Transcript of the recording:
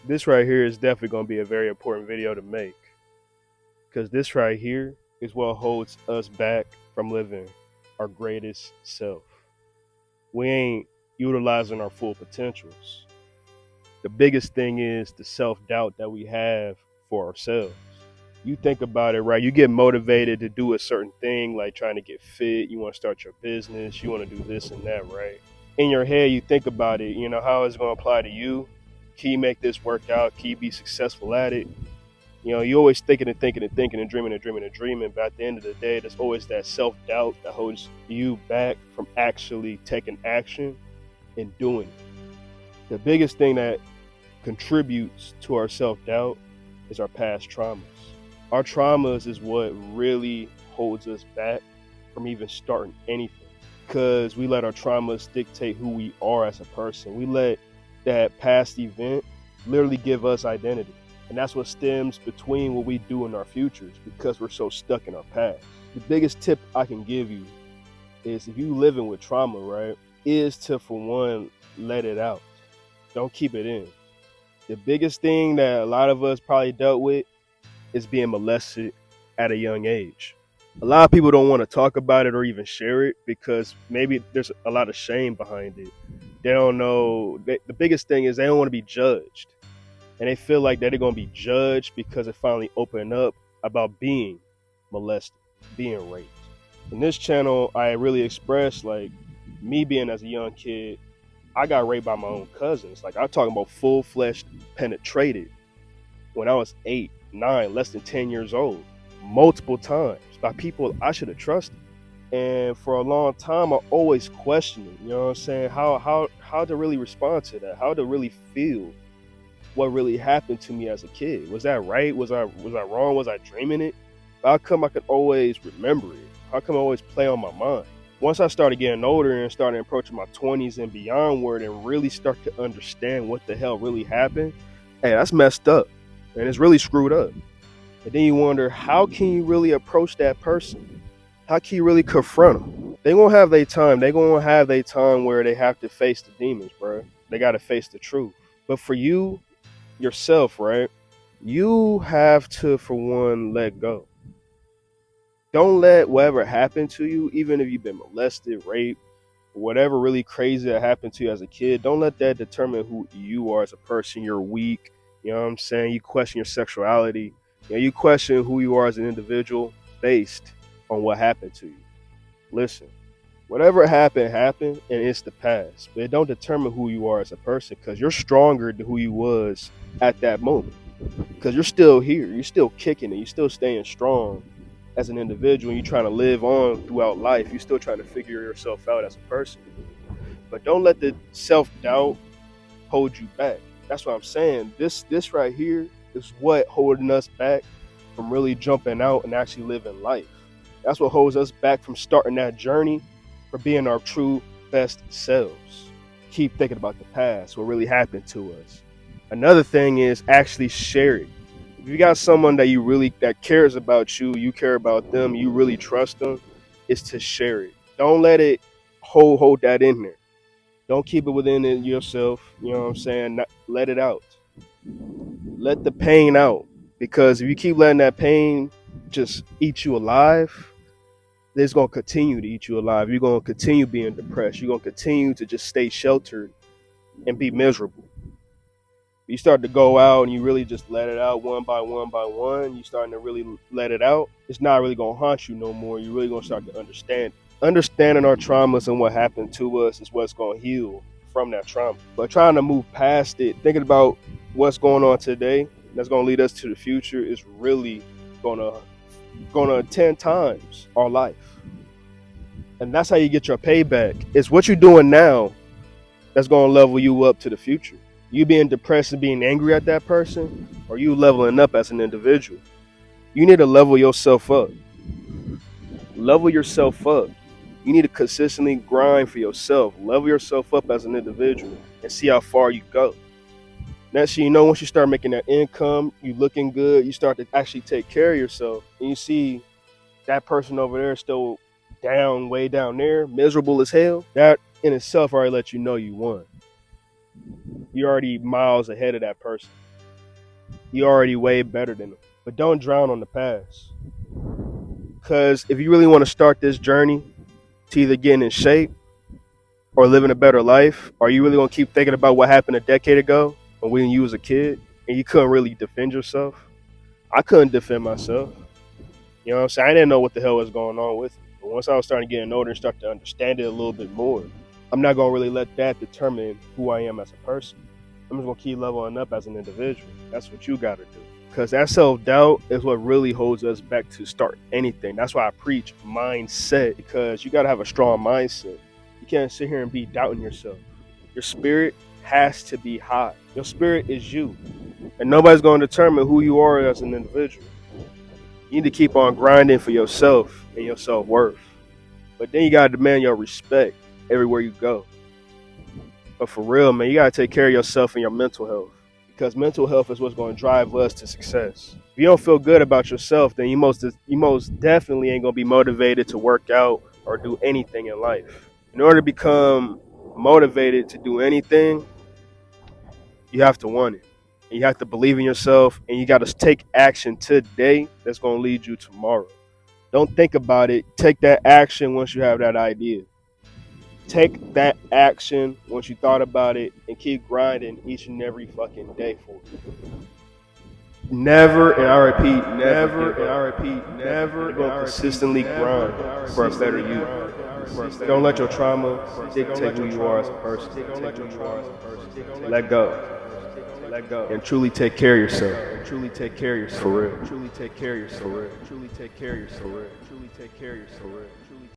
This right here is definitely going to be a very important video to make because this right here is what holds us back from living our greatest self. We ain't utilizing our full potentials. The biggest thing is the self doubt that we have for ourselves. You think about it, right? You get motivated to do a certain thing, like trying to get fit, you want to start your business, you want to do this and that, right? In your head, you think about it, how it's going to apply to you. Can you make this work out? Can you be successful at it? You're always thinking and thinking and thinking and dreaming and dreaming and dreaming, but at the end of the day, there's always that self doubt that holds you back from actually taking action and doing it. The biggest thing that contributes to our self doubt is our past traumas. Our traumas is what really holds us back from even starting anything because we let our traumas dictate who we are as a person. We let that past event literally give us identity. And that's what stems between what we do in our futures because we're so stuck in our past. The biggest tip I can give you is if you living with trauma, right, is to, for one, let it out. Don't keep it in. The biggest thing that a lot of us probably dealt with is being molested at a young age. A lot of people don't want to talk about it or even share it because maybe there's a lot of shame behind it. They don't know. The biggest thing is they don't want to be judged. And they feel like they're going to be judged because it finally opened up about being molested, being raped. In this channel, I really expressed like me being as a young kid, I got raped by my own cousins. Like I'm talking about full-fledged penetrated when I was 8, 9, less than 10 years old, multiple times by people I should have trusted. And for a long time, I always questioned it. You know what I'm saying? How to really respond to that? How to really feel what really happened to me as a kid? Was that right? Was I wrong? Was I dreaming it? How come I could always remember it? How come I always play on my mind? Once I started getting older and started approaching my 20s and beyondward and really start to understand what the hell really happened, hey, that's messed up and it's really screwed up. And then you wonder, how can you really approach that person? How can you really confront them? They gonna have their time. They gonna have their time where they have to face the demons, bro. They gotta face the truth. But for you, yourself, right? You have to, for one, let go. Don't let whatever happened to you, even if you've been molested, raped, whatever really crazy that happened to you as a kid, don't let that determine who you are as a person. You're weak. You know what I'm saying? You question your sexuality. You question who you are as an individual based on what happened to you. Listen, whatever happened, happened, and it's the past. But it don't determine who you are as a person because you're stronger than who you was at that moment. Because you're still here. You're still kicking it. You're still staying strong as an individual. You're trying to live on throughout life. You're still trying to figure yourself out as a person. But don't let the self-doubt hold you back. That's what I'm saying. This right here is what holding us back from really jumping out and actually living life. That's what holds us back from starting that journey for being our true best selves. Keep thinking about the past, what really happened to us. Another thing is actually share it. If you got someone that you really that cares about you, you care about them, you really trust them, is to share it. Don't let it hold that in there. Don't keep it within it yourself. You know what I'm saying? Let it out. Let the pain out. Because if you keep letting that pain just eat you alive, it's gonna continue to eat you alive. You're gonna continue being depressed. You're gonna continue to just stay sheltered and be miserable. You start to go out and you really just let it out one by one by one. You starting to really let it out. It's not really gonna haunt you no more. You're really gonna start to understand. Understanding our traumas and what happened to us is what's gonna heal from that trauma. But trying to move past it, thinking about what's going on today, that's gonna lead us to the future, is really gonna 10 times our life. And that's how you get your payback. It's what you're doing now that's gonna level you up to the future. You being depressed and being angry at that person, or you leveling up as an individual. You need to level yourself up. Level yourself up. You need to consistently grind for yourself. Level yourself up as an individual and see how far you go. Next thing you know, once you start making that income, you looking good, you start to actually take care of yourself, and you see that person over there still down, way down there, miserable as hell. That in itself already let you know you won. You're already miles ahead of that person. you're already way better than them. But don't drown on the past. Because if you really want to start this journey to either getting in shape or living a better life, are you really going to keep thinking about what happened a decade ago when you was a kid and you couldn't really defend yourself? I couldn't defend myself. You know what I'm saying? I didn't know what the hell was going on with me. But once I was starting to get older and start to understand it a little bit more, I'm not going to really let that determine who I am as a person. I'm just going to keep leveling up as an individual. That's what you got to do. Because that self-doubt is what really holds us back to start anything. That's why I preach mindset, because you got to have a strong mindset. You can't sit here and be doubting yourself. Your spirit has to be high. Your spirit is you. And nobody's going to determine who you are as an individual. You need to keep on grinding for yourself and your self-worth. But then you got to demand your respect everywhere you go. But for real, man, you got to take care of yourself and your mental health. Because mental health is what's going to drive us to success. If you don't feel good about yourself, then you most definitely ain't going to be motivated to work out or do anything in life. In order to become motivated to do anything, you have to want it. And you have to believe in yourself, and you got to take action today that's going to lead you tomorrow. Don't think about it. Take that action once you have that idea. Take that action once you thought about it and keep grinding each and every fucking day for it. Never, and I repeat, never, and I repeat, never go consistently grind for a better you. Don't let your trauma dictate who you are as a person. Let go. Let go. And truly take care of yourself. And truly take care of yourself. For real. Truly take care of yourself. For real. Truly take care of yourself. For real. Truly take care of yourself. For real.